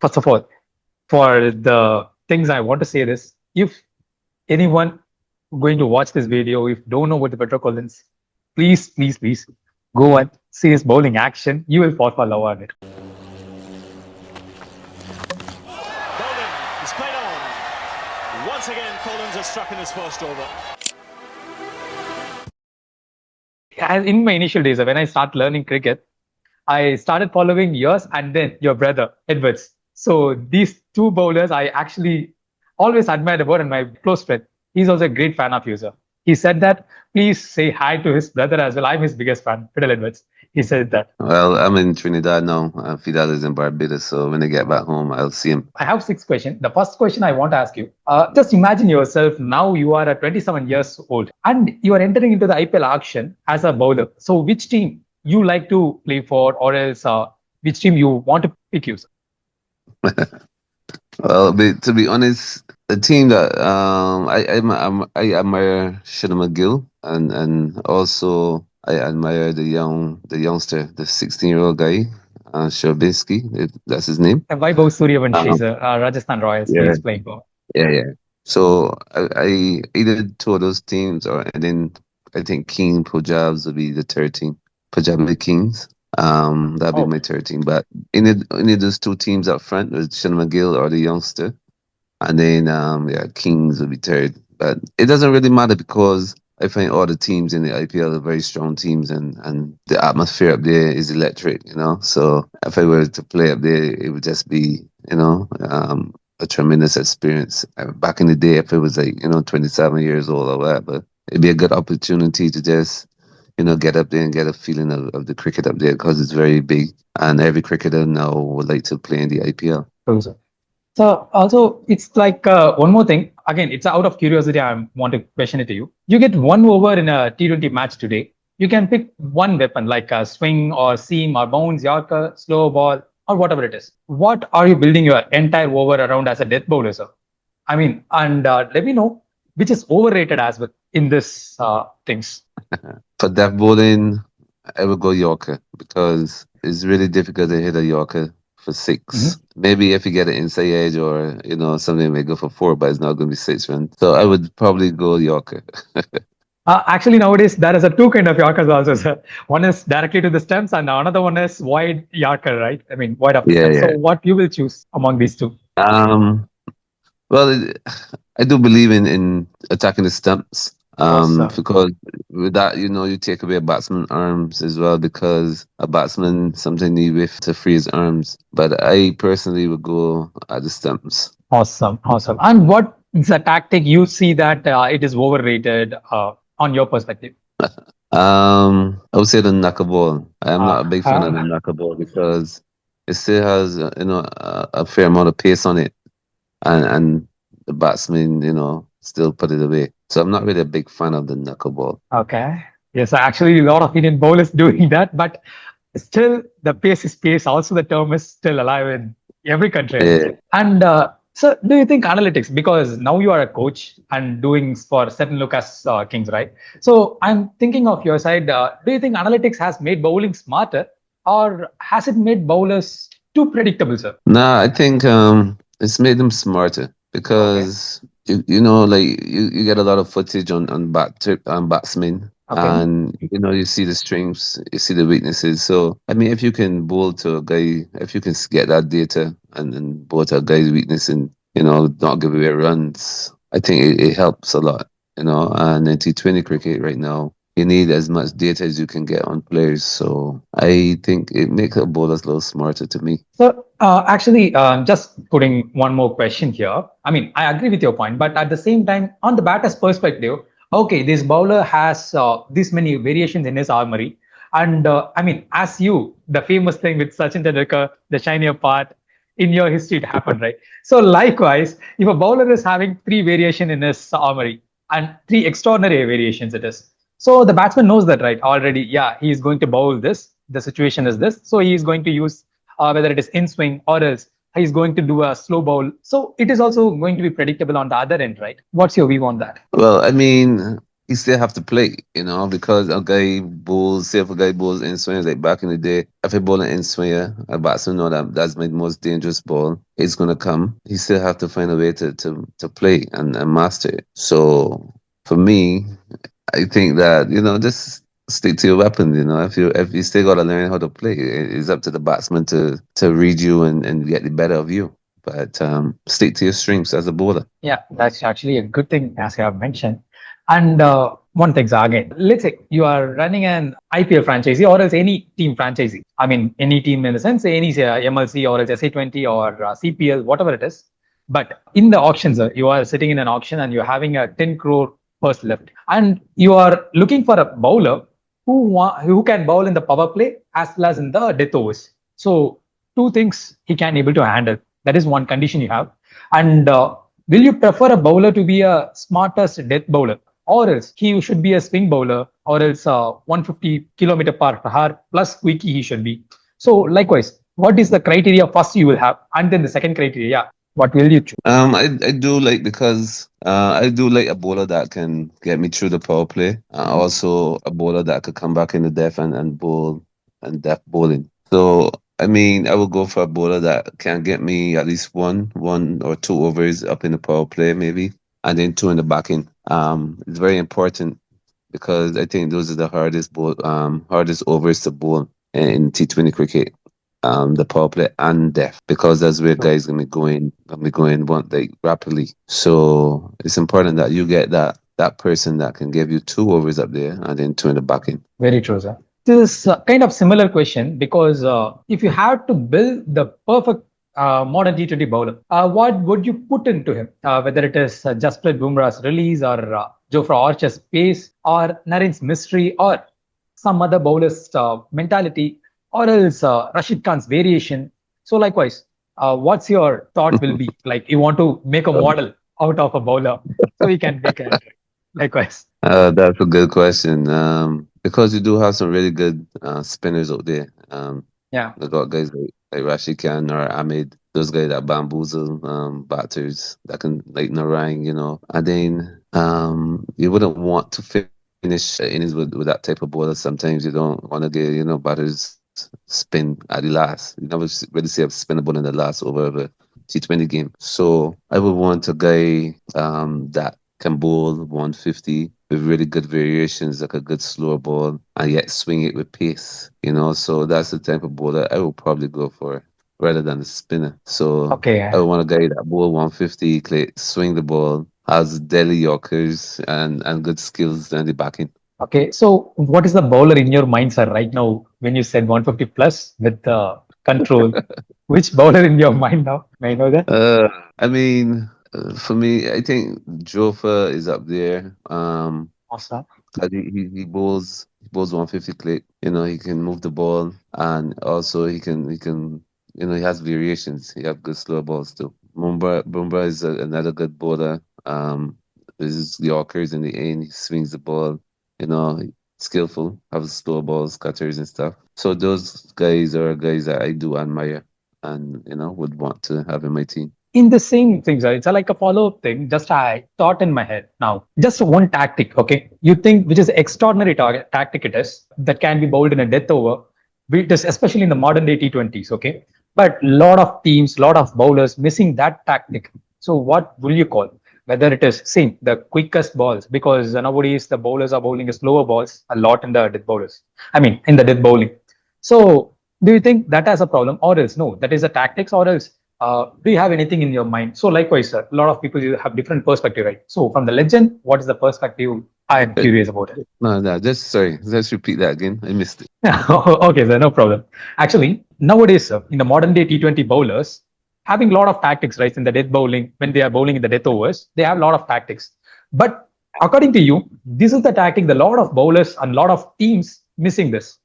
First of all, for the things I want to say this, if anyone going to watch this video, if don't know what the Pedro Collins, please go and see his bowling action. You will fall for love on it. Bowling is played on. Once again, Collins has struck in his first over. As in my initial days, when I started learning cricket, I started following yours and then your brother, Edwards. So these two bowlers, I actually always admired about, and my close friend, he's also a great fan of you, sir. He said that please say hi to his brother as well. I'm his biggest fan, Fiddle Edwards. He said that. Well, I'm in Trinidad now. Fidel is in Barbados, so when I get back home, I'll see him. I have six questions. The first question I want to ask you, just imagine yourself now you are at 27 years old and you are entering into the IPL auction as a bowler. So which team you like to play for, or else which team you want to pick you? Well, to be honest, the team that I admire Shane McGill, and also I admire the youngster, the 16-year-old guy, Sherbinsky. That's his name. Vaibhav Suryavanshi, Um, sir, Rajasthan Royals, he yeah, is playing for. yeah. So I either two of those teams, or and then I think King Punjabs will be the third team. Punjabi Kings. That'd be Oh, my third team. But any of those two teams up front with Shane McGill or the youngster, and then yeah, Kings will be third. But it doesn't really matter because I find all the teams in the IPL are very strong teams, and the atmosphere up there is electric. So if I were to play up there, it would just be a tremendous experience. Back in the day, if it was like 27 years old or what, but it'd be a good opportunity to just get up there and get a feeling of the cricket up there because it's very big, and every cricketer now would like to play in the IPL. true, sir. So also, it's like one more thing. Again, it's out of curiosity. I want to question it to you. You get one over in a T20 match today. You can pick one weapon like a swing or seam or bounce, Yorker, slow ball, or whatever it is. What are you building your entire over around as a death bowler, sir? I mean, and let me know which is overrated as well in this things. For death bowling, I would go Yorker because it's really difficult to hit a Yorker for six. Mhm. Maybe if you get an inside edge or something may go for four, but it's not going to be 6 runs. So I would probably go Yorker. Actually, nowadays there is a two kind of Yorkers also, sir. One is directly to the stems, and another one is wide Yorker, right? I mean, wide of the Yeah, stems. So, yeah. what you will choose among these two? Um, well, I do believe in attacking the stumps. Awesome. Because with that, you take away a batsman's arms as well because a batsman sometimes need whiff to free his arms. But I personally would go at the stumps. Awesome, awesome. And what is the tactic you see that it is overrated on your perspective? I would say the knuckleball. I am not a big fan of the Uh, knuckleball because it still has, a fair amount of pace on it, and the batsman, still put it away. So I'm not really a big fan of the knuckleball. okay. Yes, actually, a lot of Indian bowlers doing that, but still, the pace is pace. Also, the term is still alive in every country, I would Yeah. say. And so, do you think analytics? Because now you are a coach and doing for St. Lucas Kings, right? So, I'm thinking of your side. Do you think analytics has made bowling smarter, or has it made bowlers too predictable, sir? Nah, I think it's made them smarter Okay. because you get a lot of footage on batsmen, Okay. and you see the strengths, you see the weaknesses. So I mean, if you can bowl to a guy, if you can get that data and bowl to a guy's weakness and not give away runs, I think it helps a lot. And in T20 cricket right now, you need as much data as you can get on players. So I think it makes a bowlers a little smarter to me. So, actually, just putting one more question here. I mean, I agree with your point, but at the same time, on the batter's perspective, okay, this bowler has this many variations in his armory. And I mean, as you, the famous thing with Sachin Tendulkar, the shinier part in your history, it happened, right? So, likewise, if a bowler is having three variation in his armory and three extraordinary variations, it is. So, the batsman knows that, right? Already, yeah, he is going to bowl this. The situation is this. So, he is going to use whether it is in swing or else he's going to do a slow bowl. So it is also going to be predictable on the other end, right? What's your view on that? Well, I mean, he still have to play, because a guy bowls, say if a guy bowls in swingers like back in the day, if he bowl an in swinger, a batsman know that that's my most dangerous ball. It's gonna come. He still have to find a way to play and master it. So for me, I think that just stick to your weapon. If you still gotta learn how to play, it's up to the batsman to read you and get the better of you. But stick to your strengths as a bowler. Yeah, that's actually a good thing, as you have mentioned. And one thing, again, let's say you are running an IPL franchisee or else any team franchisee. I mean, any team in the sense, any MLC or else SA20 or CPL, whatever it is. But in the auctions, you are sitting in an auction and you're having a 10 crore purse left. And you are looking for a bowler who can bowl in the power play as well as in the death overs. So, two things he can able to handle. That is one condition you have. And will you prefer a bowler to be a smartest death bowler, or else he should be a swing bowler, or else 150 kilometer per hour plus quickie he should be? So likewise, what is the criteria first you will have, and then the second criteria? Yeah, what will you choose? I do like because I do like a bowler that can get me through the power play. Also a bowler that could come back in the death and bowl and death bowling. So I mean, I would go for a bowler that can get me at least one or two overs up in the power play, maybe, and then two in the back end. It's very important because I think those are the hardest overs to bowl in T20 cricket. The power play and depth because that's where True. guys gonna be going one like rapidly. So it's important that you get that person that can give you two overs up there and then two in the back end. Very true, sir. This is kind of similar question because if you had to build the perfect modern T20 bowler, what would you put into him? Whether it is Jasprit Bumrah's release or Jofra Archer's pace or Narine's mystery or some other bowler's mentality or else Rashid Khan's variation. So likewise, what's your thought will be? Like you want to make a model out of a bowler so you can make it. Likewise. That's a good question. Because you do have some really good spinners out there. Yeah. We got guys like Rashid Khan or Ahmed, those guys that bamboozle batters that can like Narine, And then you wouldn't want to finish innings with that type of bowler. Sometimes you don't want to get, batters spin at the last. You never really see a spinner ball in the last over of a T20 game. So I would want a guy that can bowl 150 with really good variations, like a good slower ball, and yet swing it with pace. So that's the type of bowler I would probably go for rather than the spinner. So I Okay. would want a guy that bowl 150, swing the ball, has deadly yorkers and good skills in the backing. Okay, so what is the bowler in your mind, sir, right now when you said 150 plus with the control? Which bowler in your mind now? May I know that? Uh, I mean, for me, I think Jofra is up there. Awesome. 'Cause he bowls 150 click. He can move the ball, and also he can he has variations. He have good slow balls too. Bumrah is another good bowler. His Yorkers in the end, he swings the ball. Skillful, have slow balls, cutters and stuff. So those guys are guys that I do admire, and would want to have in my team. In the same thing, sir, it's like a follow-up thing. Just I thought in my head now. Just one tactic, okay? You think which is extraordinary tactic it is that can be bowled in a death over, it is especially in the modern day T20s, okay? But lot of teams, lot of bowlers missing that tactic. So what will you call? Whether it is same the quickest balls because nowadays the bowlers are bowling slower balls a lot in the death bowlers. I mean in the death bowling. So do you think that has a problem or else no? That is a tactics or else do you have anything in your mind? So likewise, sir, a lot of people have different perspective, right? So from the legend, what is the perspective? I am Uh, curious about it. No, no, just sorry. Let's repeat that again. I missed it. Okay, sir, no problem. Actually, nowadays, sir, in the modern day T20 bowlers, having a lot of tactics, right? In the death bowling, when they are bowling in the death overs, they have a lot of tactics. But according to you, this is the tactic. The lot of bowlers and lot of teams missing this.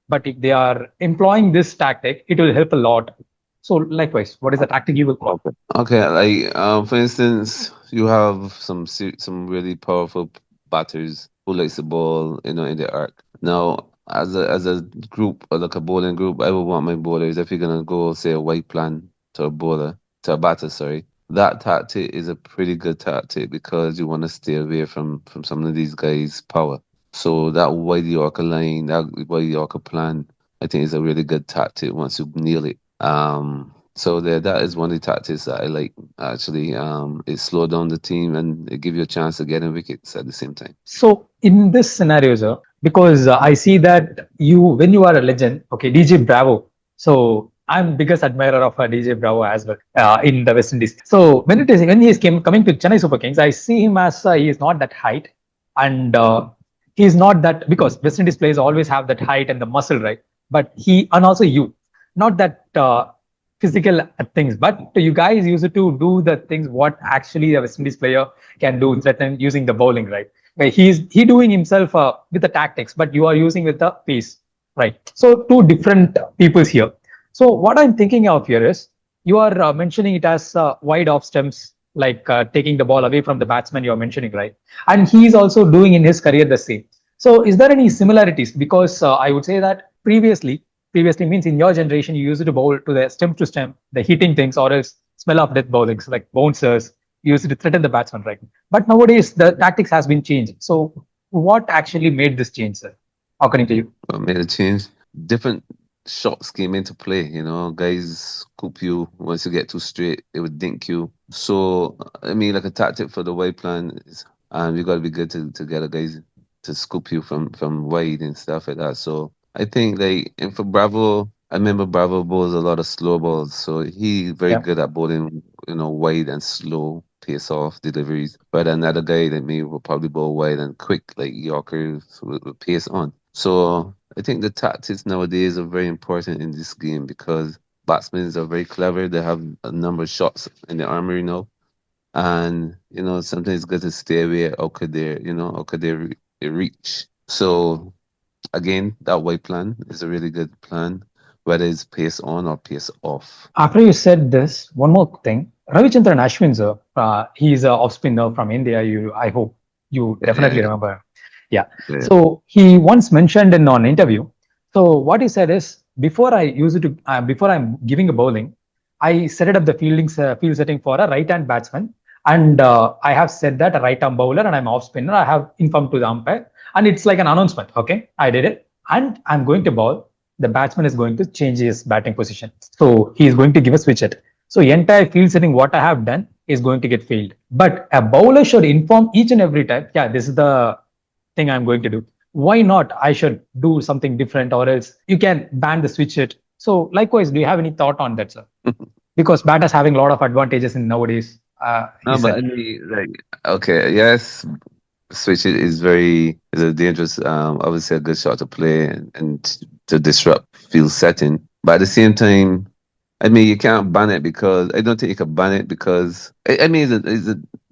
But if they are employing this tactic, it will help a lot. So likewise, what is the tactic you will call? Okay. Okay, like for instance, you have some really powerful batters who likes the ball, in the arc. Now, as a group or like a bowling group, I would want my bowlers if you're gonna go say a white plan to a batter, sorry. that tactic is a pretty good tactic because you want to stay away from some of these guys' power. So that wide Yorker line, that wide Yorker plan, I think is a really good tactic once you nail it. So there, that is one of the tactics that I like actually. It slow down the team and it give you a chance to get in wickets at the same time. So in this scenario, sir, because I see that you, when you are a legend, okay, DJ Bravo. So I'm biggest admirer of DJ Bravo as well in the West Indies. So when he is coming to Chennai Super Kings, I see him as he is not that height, and he is not that, because West Indies players always have that height and the muscle, right? But he, and also you, not that physical things, but you guys used to do the things what actually a West Indies player can do, threaten using the bowling, right? Where he doing himself with the tactics, but you are using with the pace, right? So two different peoples here. So what I'm thinking of here is, you are mentioning it as wide off stems, like taking the ball away from the batsman. You are mentioning, right? And he is also doing in his career the same. So is there any similarities? Because I would say that previously means in your generation you used to bowl to stem, the hitting things, or else smell of death bowlings like bouncers. You used to threaten the batsman, right? But nowadays the tactics has been changed. So what actually made this change, sir, according to you? What made a change? Different shots came into play. Guys scoop you once you get too straight, it would dink you. So I mean, like a tactic for the wide plan is, you got to be good to get a guys to scoop you from wide and stuff like that. So I think like, and for Bravo, I remember Bravo bowls a lot of slow balls, so he very Yeah. good at bowling, wide and slow pace off deliveries. But another guy that me will probably bowl wide and quick, like Yorkers with pace on. So I think the tactics nowadays are very important in this game because batsmen are very clever. They have a number of shots in the armory now, and sometimes it's good to stay away. How could they reach? So again, that white plan is a really good plan, whether it's pace on or pace off. After you said this, one more thing. Ravichandran Ashwin, sir, he's a off spinner from India. I hope you definitely Yeah, remember. Yeah. yeah. So he once mentioned in an interview. So what he said is, before I'm giving a bowling, I set it up the field setting for a right hand batsman, and I have said that a right arm bowler and I'm off spinner. I have informed to the umpire, and it's like an announcement. Okay, I did it, and I'm going to bowl. The batsman is going to change his batting position. So he is going to give a switch it. So entire field setting, what I have done is going to get failed. But a bowler should inform each and every time, yeah, this is the thing I'm going to do. Why not? I should do something different, or else you can ban the switch it. So likewise, do you have any thought on that, sir? Because batters having a lot of advantages in nowadays. He No, but said. I mean, like, okay, yes, switch it is a dangerous, obviously a good shot to play and to disrupt field setting. But at the same time, I mean, you can't ban it because I don't think you can ban it because I mean,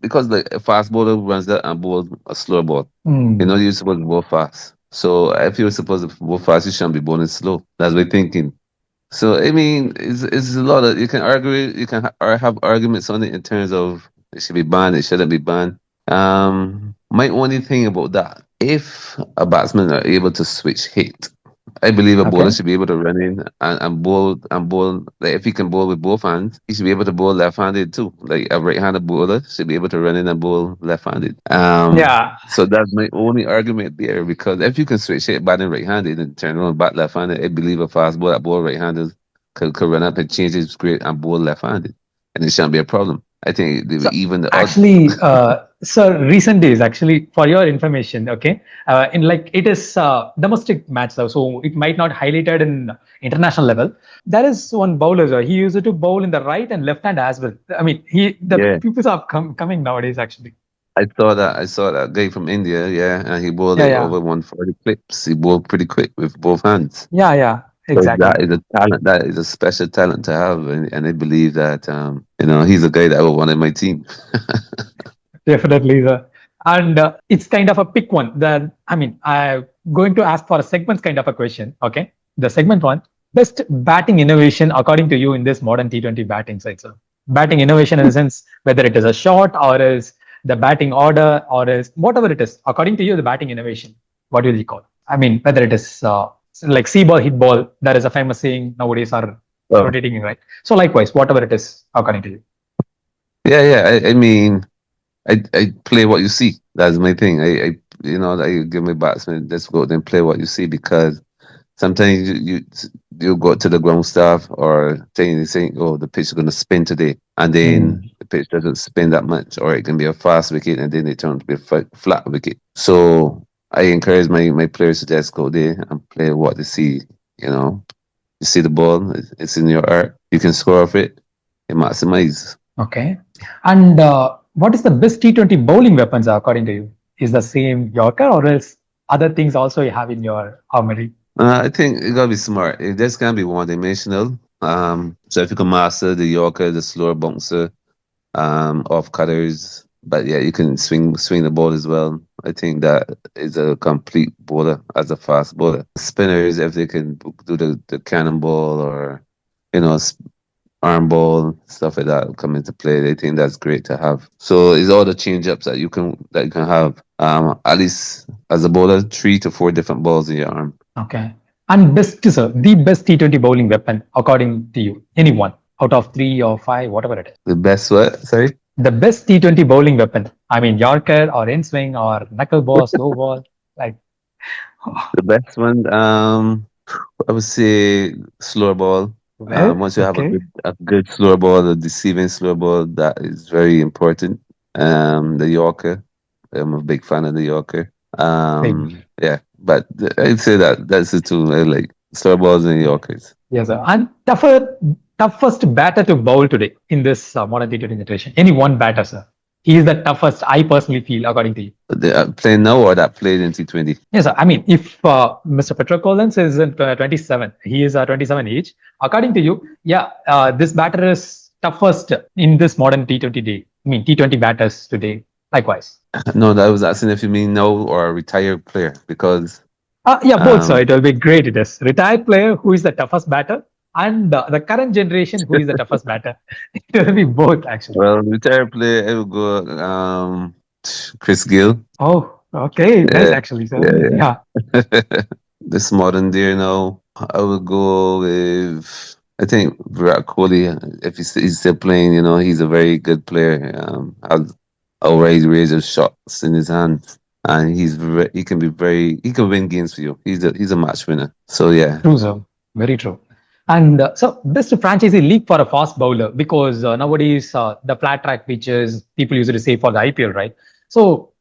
because like a fast bowler runs that and bowls a slow ball. Hmm. You're supposed to bowl fast. So if you're supposed to bowl fast, you shouldn't be bowling slow. That's my thinking. So I mean, it's a lot of you can argue it, you can have arguments on it in terms of it should be banned, it shouldn't be banned. My only thing about that, if a batsman are able to switch hit, I believe a bowler Okay. should be able to run in and bowl. Like if he can bowl with both hands, he should be able to bowl left-handed too. Like a right-handed bowler should be able to run in and bowl left-handed. Yeah. So that's my only argument there because if you can switch hit batting right-handed and turn around bat left-handed, I believe a fast bowler, that bowl right-handed could run up and change his grip and bowl left-handed, and it shouldn't be a problem. I think So even the odd. actually, sir, recent days, actually, for your information, okay, in like it is domestic match though, so it might not highlighted in international level. There is one bowler, sir. He used to bowl in the right and left hand as well. I mean, the Yeah, people are coming nowadays actually. I saw that guy from India, yeah, and he bowled Yeah, like yeah, over 140 clips. He bowled pretty quick with both hands. yeah, yeah, So that exactly. is a talent. That is a special talent to have, and I believe that he's a guy that I would want in my team. Definitely, sir. And it's kind of a pick one. That I mean, I'm going to ask for a segment kind of a question. Okay, the segment one: best batting innovation according to you in this modern T20 batting side, sir. Batting innovation in the sense whether it is a shot or is the batting order or is whatever it is. According to you, the batting innovation. What will you call? I mean, whether it is like see ball, hit ball. There is a famous saying nowadays are Oh, rotating, right? So likewise, whatever it is, according to you. Yeah. I mean, I play what you see. That's my thing. I give my batsmen, let's go then play what you see, because sometimes you go to the ground staff or saying, oh, the pitch is going to spin today, and then Mm. the pitch doesn't spin that much, or it can be a fast wicket and then it turns to be a flat wicket. So I encourage my players to just go there and play what they see. You know, you see the ball, it's in your art. You can score off it, and maximize. Okay. And what is the best T20 bowling weapons according to you? Is the same Yorker or else other things also you have in your armory? I think you gotta be smart. It just can't be one dimensional. So if you can master the Yorker, the slower bouncer, off cutters, but yeah, you can swing the ball as well. I think that is a complete bowler as a fast bowler. Spinners, if they can do the cannonball or you know arm ball, stuff like that come into play. They think that's great to have. So it's all the change ups that you can have. At least as a bowler, 3 to 4 different balls in your arm. Okay. And best, sir, the best T20 bowling weapon according to you? Any one out of three or five, whatever it is. The best what? Sorry? The best T20 bowling weapon. I mean, Yorker or in swing or knuckleball, slow ball. Like, The best one, I would say slower ball. well, Once you have a okay. good slower ball, a deceiving slower ball, that is very important. The Yorker, I'm a big fan of the Yorker. Same. Yeah, but I'd say that's the two I like, slower balls and Yorkers. Yes, sir. And toughest batter to bowl today in this modern T20 generation. Any one batter, sir. He is the toughest, I personally feel, according to you. They are playing now or that played in T20. Yes, sir. I mean, if Mr. Pedro Collins is in 27, he is 27 age. According to you, yeah, this batter is toughest in this modern T20 day. I mean, T20 batters today, likewise. No, I was asking if you mean now or a retired player, because Yeah, both, sir. um, It will be great. It is retired player who is the toughest batter and the current generation who is the toughest batter. It will be both, actually. well, retired player, I would go Chris Gill. Oh, okay. Nice, Yeah, actually, sir. yeah, Yeah, yeah. This modern day now, I would go with, I think, Virat Kohli. If he's still playing, he's a very good player. Has a wide range of shots in his hand, and he can win games for you. He's a match winner. So yeah, true, sir. Very true. And so, best franchisee league for a fast bowler because nowadays the flat track pitches people usually say for the IPL, right? So,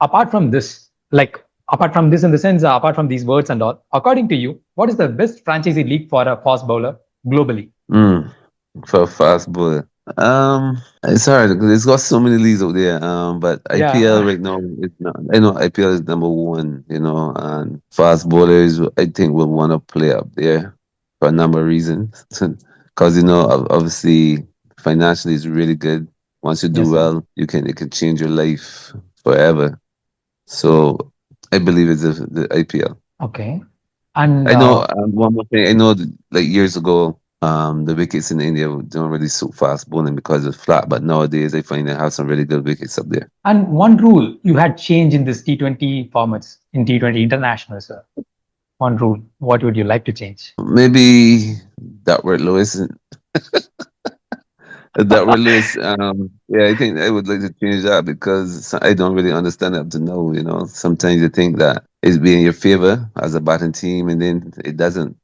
apart from this, like apart from this in the sense, apart from these words and all, according to you, what is the best franchisee league for a fast bowler globally? mm, for a fast bowler. It's hard because it's got so many leagues out there. But IPL Yeah, right now is not. I know IPL is number one. And fast bowlers, I think, will want to play up there for a number of reasons. Because obviously, financially, it's really good. Once you do yes, sir. well, it can change your life forever. So I believe it's the IPL. Okay. And I know one more thing. I know like years ago, the wickets in India don't really suit fast bowling because it's flat. But nowadays, I find they have some really good wickets up there. and one rule you had changed in this T20 formats in T20 international, sir. One rule. What would you like to change? Maybe Duckworth Lewis. Duckworth Lewis. Yeah, I think I would like to change that because I don't really understand it up to now. Sometimes you think that it's being your favor as a batting team, and then it doesn't.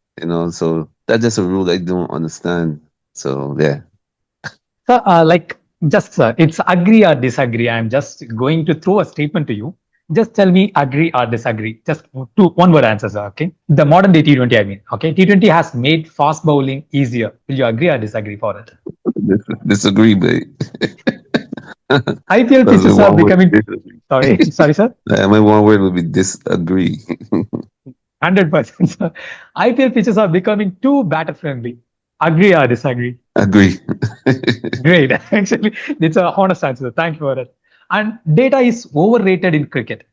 So that's just a rule I don't understand. So yeah. So, just it's agree or disagree. I'm just going to throw a statement to you. Just tell me agree or disagree. Just two one word answers. Okay. The modern day T20, I mean. Okay. T20 has made fast bowling easier. Will you agree or disagree for it? Disagree, mate. IPL That's my pitches are one word. becoming. Disagree. Sorry, sorry, sir. My one word would be disagree. 100%. Sir. IPL pitches are becoming too batter friendly. Agree or disagree? Agree. Great. Actually, it's a honest answer. Thank you for it. And data is overrated in cricket.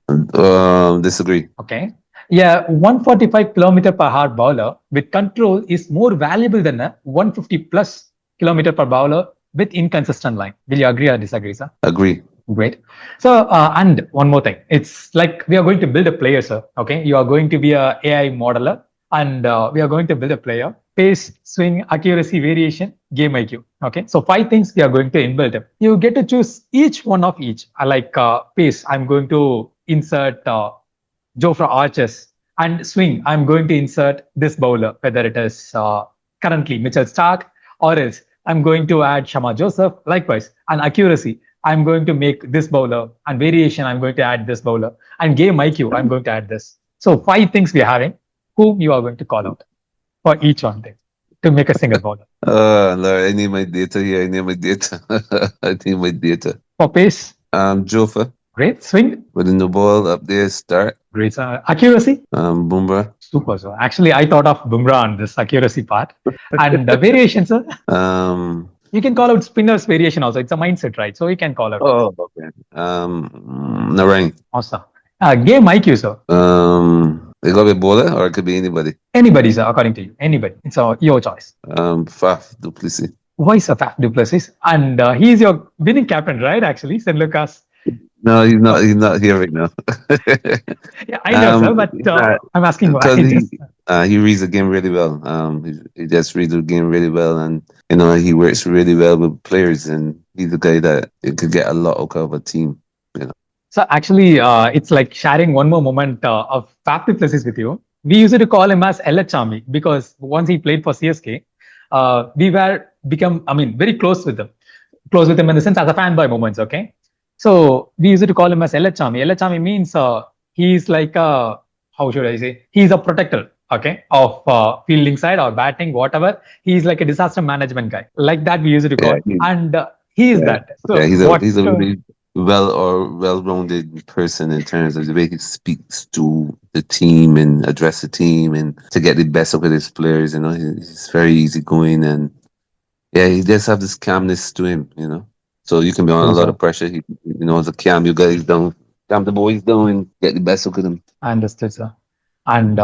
Disagree. Okay. Yeah, 145 kilometer per hour bowler with control is more valuable than a 150 plus kilometer per bowler with inconsistent line. Will you agree or disagree, sir? Agree. Great. So, and one more thing, it's like we are going to build a player, sir. Okay, you are going to be a AI modeler, and we are going to build a player. pace, swing, accuracy, variation, game IQ. Okay, so 5 things we are going to inbuilt them. You get to choose each one of each. I like pace. I'm going to insert Jofra arches and swing. I'm going to insert this bowler, whether it is currently Mitchell Starc or else I'm going to add Shama Joseph. Likewise, and accuracy. I'm going to make this bowler and variation. I'm going to add this bowler and game IQ. I'm going to add this. So 5 things we are having. Whom you are going to call out for each one thing to make a single bowler. Lord, I need my data here. I need my data. I need my data. For pace, Jofra great. Swing, with the new ball up there. Starc. great. Accuracy, Bumrah. super. So actually, I thought of Bumrah on this accuracy part. And the variation, sir, you can call out spinner's variation also. It's a mindset, right? So you can call out. Oh, okay. Narine. Awesome. Game IQ, sir. It got to be a bowler or it could be anybody. Anybody, sir, according to you. Anybody. It's your choice. Faf du Plessis. Voice of Faf du Plessis. And he's your winning captain, right? Actually, St. Lucas. No, he's not. He's not here right now. Yeah, I know, sir, but I'm asking why. He reads the game really well. He just reads the game really well, and he works really well with players, and he's a guy that it could get a lot out of a team. So actually, it's like sharing one more moment of Faf du Plessis with you. We used to call him as LH because once he played for CSK, we become very close with him. Close with him in the sense as a fanboy moments, okay? So we used to call him as LH LH means he's like how should I say? He's a protector, okay, of fielding side or batting, whatever. He's like a disaster management guy. Like that we used to call, and he is that. So he's a really well-rounded person in terms of the way he speaks to the team and address the team and to get the best out of his players. He's very easygoing, and he does have this calmness to him. So you can be on a lot of pressure. He, as a calm you guys down, calm the boys down, and get the best out of them. I understood, sir. And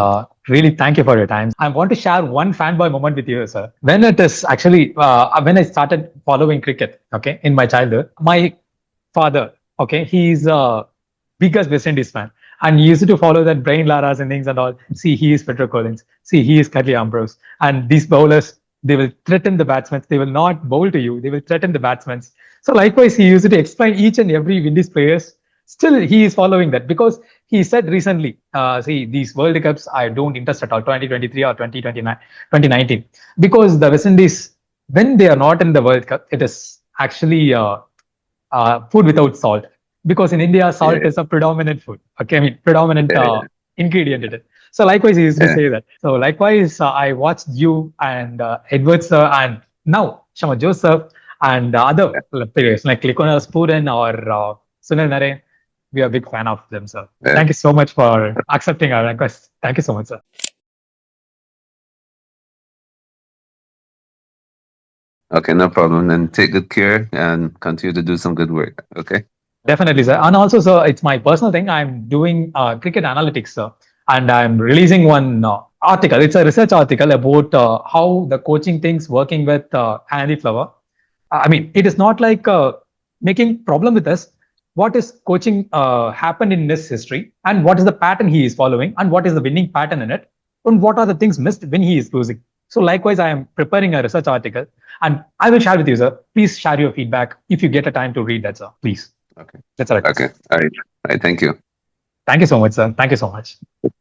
really, thank you for your time. I want to share one fanboy moment with you, sir. When it is actually when I started following cricket, okay, in my childhood, my father, okay, he's a biggest West Indies fan, and he used to follow that Brian Lara's innings and all. See, he is Pedro Collins. See, he is Curly Ambrose, and these bowlers, they will threaten the batsmen. They will not bowl to you. They will threaten the batsmen. So likewise, he used to explain each and every Windies players. Still, he is following that because he said recently, see, these World Cups, I don't interest at all, 2023 or 2029, 2019, because the West Indies, when they are not in the World Cup, it is actually food without salt. Because in India, salt is a predominant food. Okay, predominant ingredient in it. So likewise, he used to say that. So likewise, I watched you and Edward sir, and now Shama Joseph and other players like Likona Spuren or Sunil Narine. We are a big fan of them, sir. Thank you so much for accepting our request. Thank you so much, sir. Okay, no problem. Then take good care and continue to do some good work. Okay. Definitely, sir. And also, sir, it's my personal thing. I'm doing cricket analytics, sir, and I'm releasing one article. It's a research article about how the coaching things working with Andy Flower. It is not like making problem with us. What is coaching happened in this history, and what is the pattern he is following, and what is the winning pattern in it, and what are the things missed when he is losing. So likewise, I am preparing a research article, and I will share with you, sir. Please share your feedback if you get a time to read that, sir. Please. Okay. That's all right. Okay. All right. Thank you. Thank you so much, sir. Thank you so much.